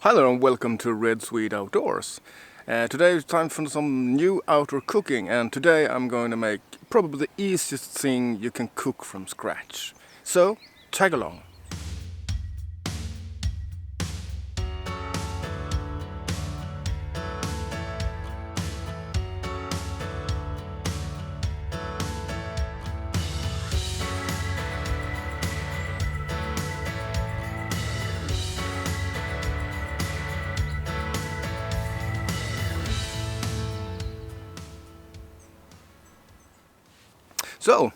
Hi there and welcome to Red Swede Outdoors. Today it's time for some new outdoor cooking, and today I'm going to make probably the easiest thing you can cook from scratch. So, tag along. So,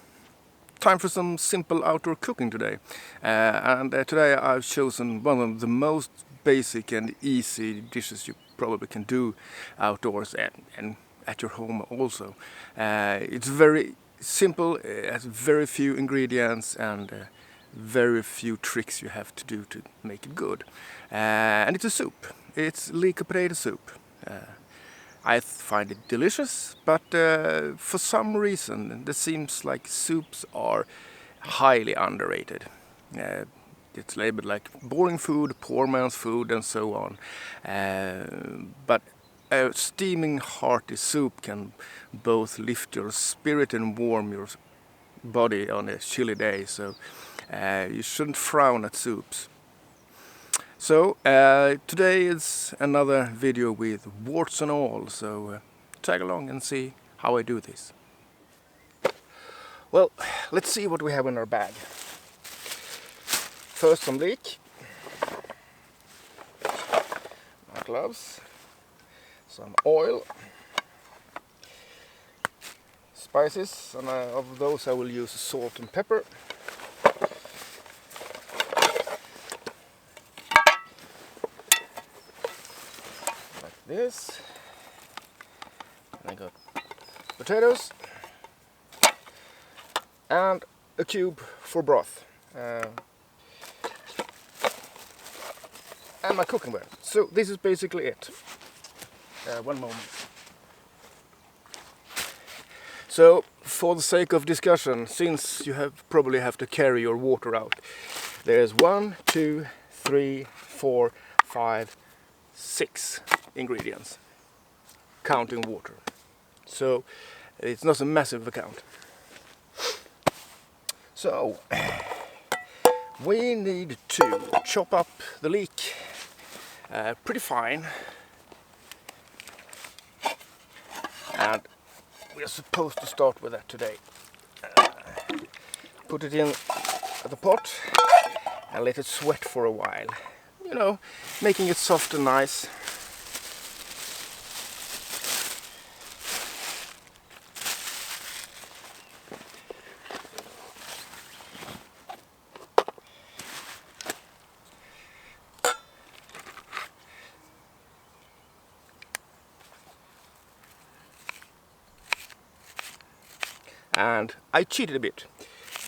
time for some simple outdoor cooking today. Today I've chosen one of the most basic and easy dishes you probably can do outdoors and at your home also. It's very simple, it has very few ingredients and very few tricks you have to do to make it good. And it's a soup. It's Leek potato soup. I find it delicious, but for some reason it seems like soups are highly underrated. It's labeled like boring food, poor man's food, and so on. But a steaming hearty soup can both lift your spirit and warm your body on a chilly day, so you shouldn't frown at soups. So today is another video with warts and all, so tag along and see how I do this. Well, let's see what we have in our bag. First some leek, my gloves, some oil, spices, and of those I will use salt and pepper. This, and I got potatoes and a cube for broth and my cooking ware. So this is basically it. One moment. So for the sake of discussion, since you probably have to carry your water out, there's 1, 2, 3, 4, 5, 6 ingredients, counting water. So it's not a massive account. So we need to chop up the leek pretty fine, and we are supposed to start with that today. Put it in the pot and let it sweat for a while, you know, making it soft and nice. And I cheated a bit.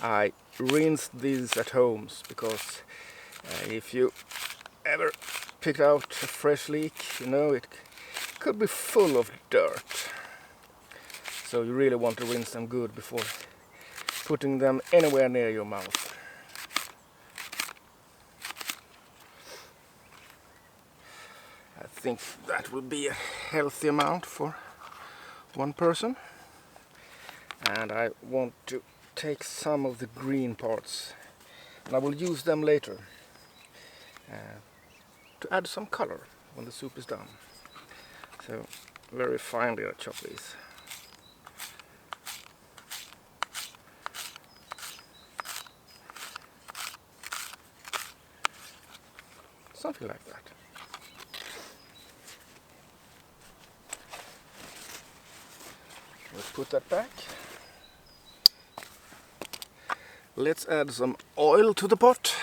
I rinsed these at home because if you ever picked out a fresh leek, you know it could be full of dirt. So you really want to rinse them good before putting them anywhere near your mouth. I think that will be a healthy amount for one person. And I want to take some of the green parts, and I will use them later to add some color when the soup is done. So very finely I chop these. Something like that. Let's put that back. Let's add some oil to the pot.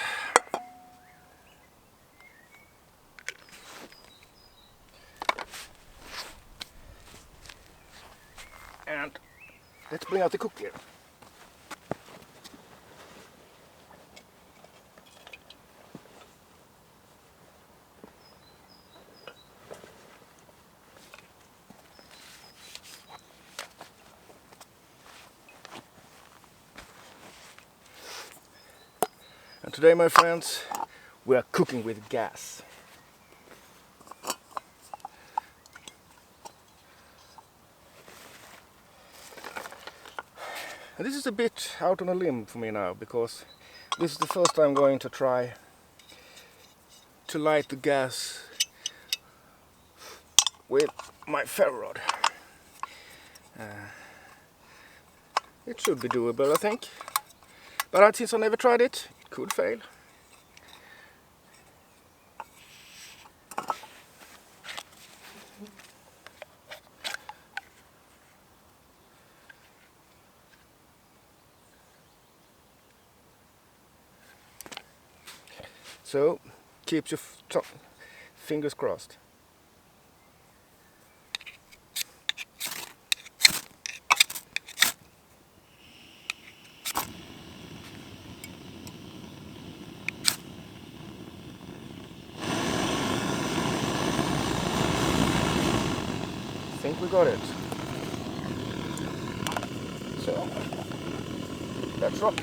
And let's bring out the cook gear. And today, my friends, we are cooking with gas. And this is a bit out on a limb for me now, because this is the first time I'm going to try to light the gas with my ferro rod. It should be doable, I think. But since I never tried it, it could fail. So, keep your fingers crossed. I think we got it. So, let's rock.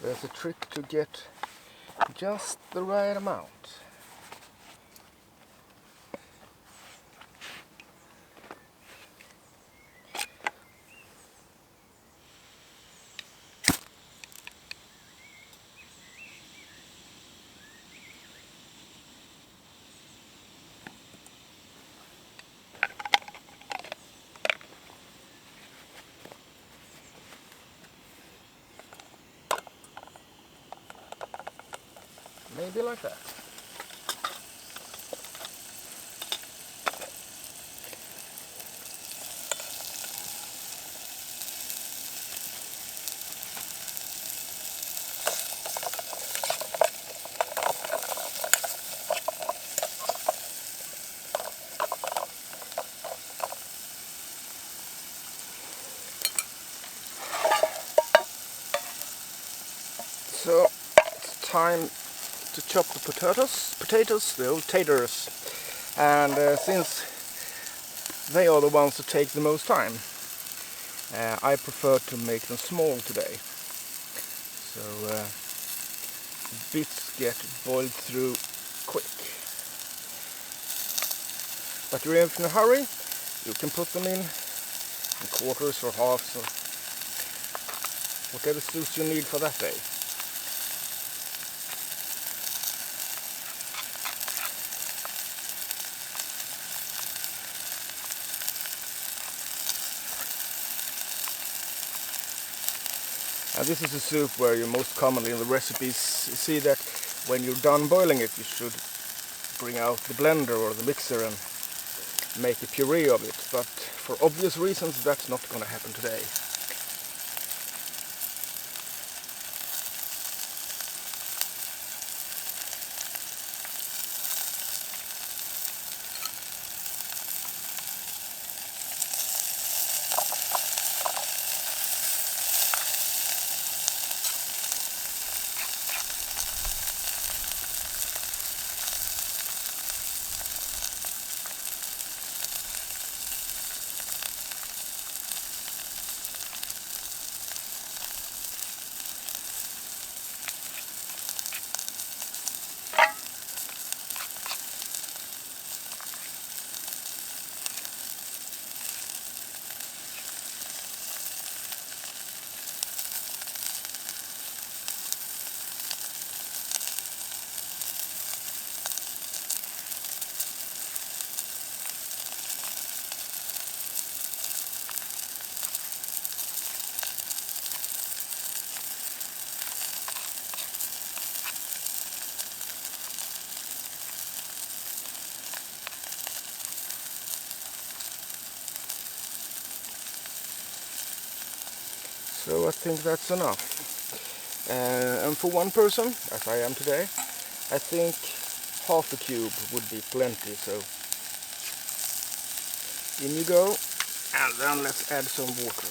There's a trick to get just the right amount. Maybe like that. So it's time to chop the potatoes, the old taters, and since they are the ones that take the most time, I prefer to make them small today, so bits get boiled through quick. But you're in a hurry, you can put them in quarters or halves or whatever suits your need for that day. And this is a soup where you most commonly in the recipes see that when you're done boiling it, you should bring out the blender or the mixer and make a puree of it. But for obvious reasons, that's not going to happen today. So I think that's enough. And for one person, as I am today, I think half a cube would be plenty. So in you go, and then let's add some water.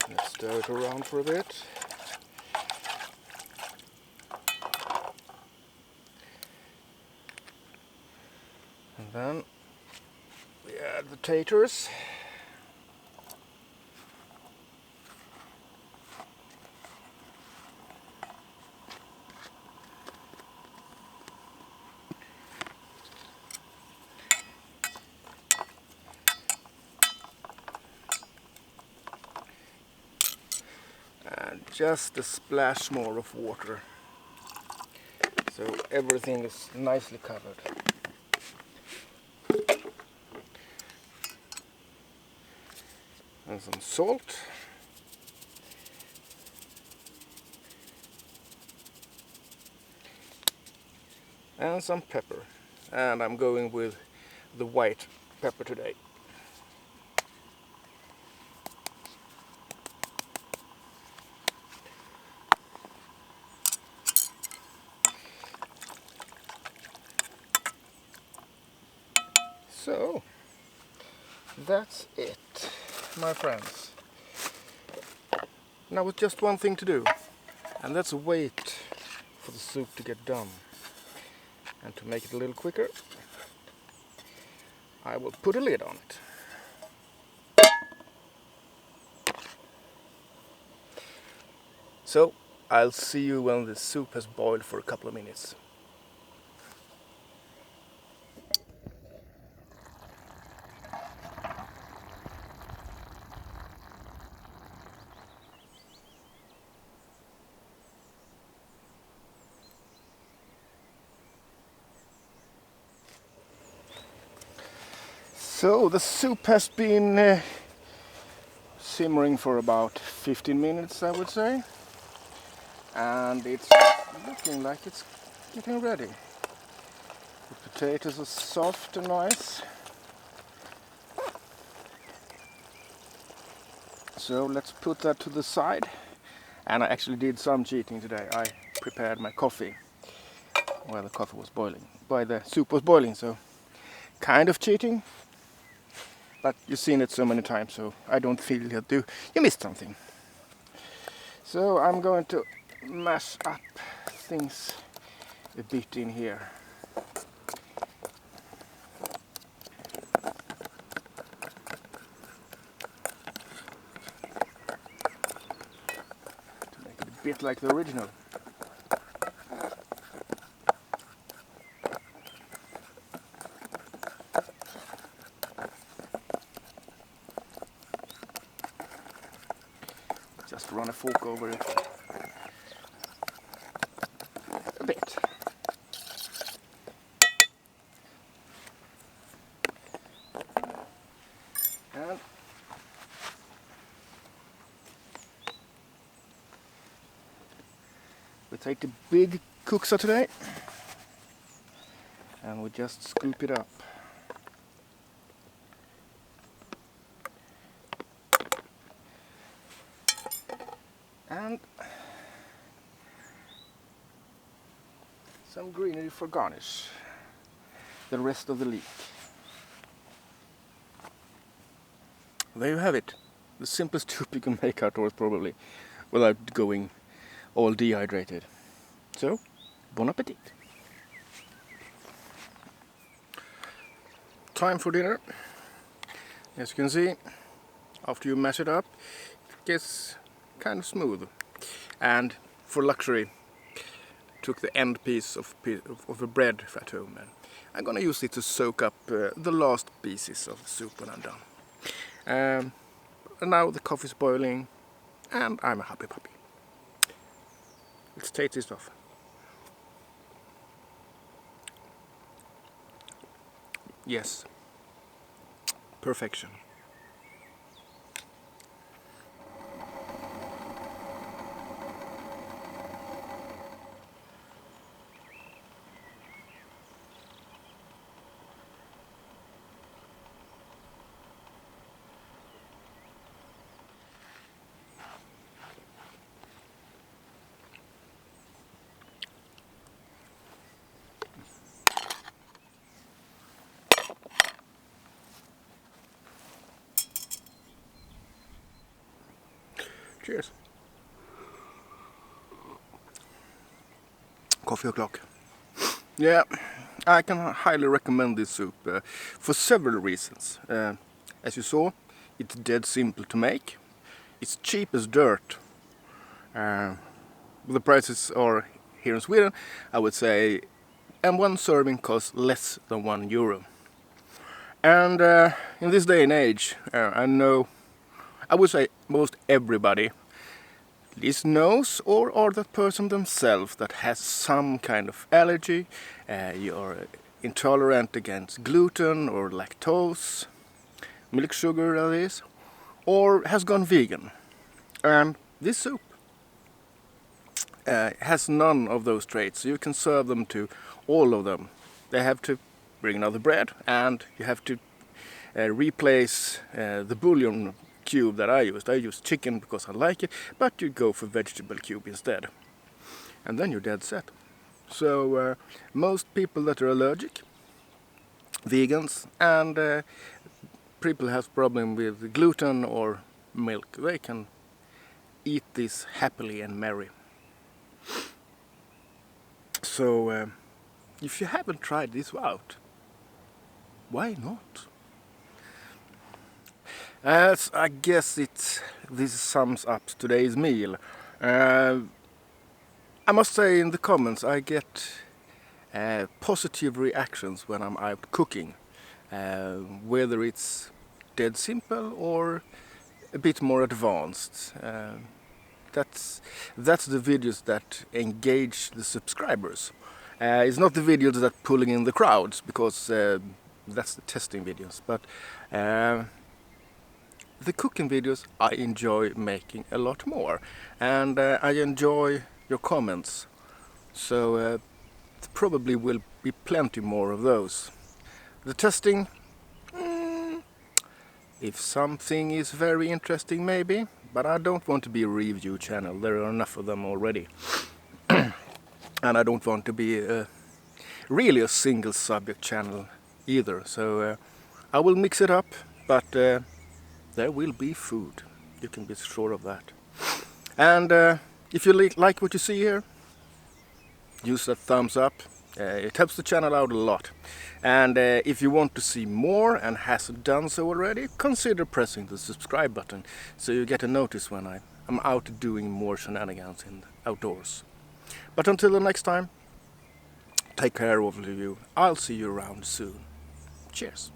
Let's stir it around for a bit. And then we add the taters. And just a splash more of water, so everything is nicely covered. And some salt. And some pepper. And I'm going with the white pepper today. So, that's it, my friends. Now with just one thing to do, and that's wait for the soup to get done. And to make it a little quicker, I will put a lid on it. So, I'll see you when the soup has boiled for a couple of minutes. So the soup has been simmering for about 15 minutes, I would say, and it's looking like it's getting ready. The potatoes are soft and nice, so let's put that to the side. And I actually did some cheating today. I prepared my coffee while the coffee was boiling, while the soup was boiling, so kind of cheating. But you've seen it so many times, so I don't feel that you missed something. So I'm going to mash up things a bit in here. To make it a bit like the original. Just run a fork over it a bit. And we take the big cooksa today and we just scoop it up. And some greenery for garnish. The rest of the leek. There you have it. The simplest soup you can make outdoors probably, without going all dehydrated. So, bon appetit. Time for dinner. As you can see, after you mash it up, it gets kind of smooth. And for luxury, took the end piece of a bread at home, and I'm gonna use it to soak up the last pieces of the soup when I'm done. And now the coffee's boiling, and I'm a happy puppy. Let's taste this off. Yes. Perfection. Cheers. Coffee o'clock. Yeah, I can highly recommend this soup for several reasons. As you saw, it's dead simple to make. It's cheap as dirt. The prices are here in Sweden, I would say, and one serving costs less than €1. And in this day and age, I would say most everybody at least knows or are that person themselves that has some kind of allergy, you're intolerant against gluten or lactose, milk sugar that is, or has gone vegan. And this soup has none of those traits, so you can serve them to all of them. They have to bring another bread, and you have to replace the bouillon cube that I used. I used chicken because I like it, but you go for vegetable cube instead. And then you're dead set. So most people that are allergic, vegans, and people have problem with gluten or milk, they can eat this happily and merry. So if you haven't tried this out, why not? As I guess this sums up today's meal. I must say in the comments I get positive reactions when I'm out cooking, whether it's dead simple or a bit more advanced. That's the videos that engage the subscribers. It's not the videos that pulling in the crowds, because that's the testing videos, but the cooking videos I enjoy making a lot more, and I enjoy your comments, so there probably will be plenty more of those. The testing, if something is very interesting maybe, but I don't want to be a review channel, there are enough of them already. And I don't want to be really a single subject channel either, so I will mix it up, but there will be food, you can be sure of that. And if you like what you see here, use that thumbs up, it helps the channel out a lot. And if you want to see more and hasn't done so already, consider pressing the subscribe button so you get a notice when I'm out doing more shenanigans in the outdoors. But until the next time, take care of you. I'll see you around soon. Cheers.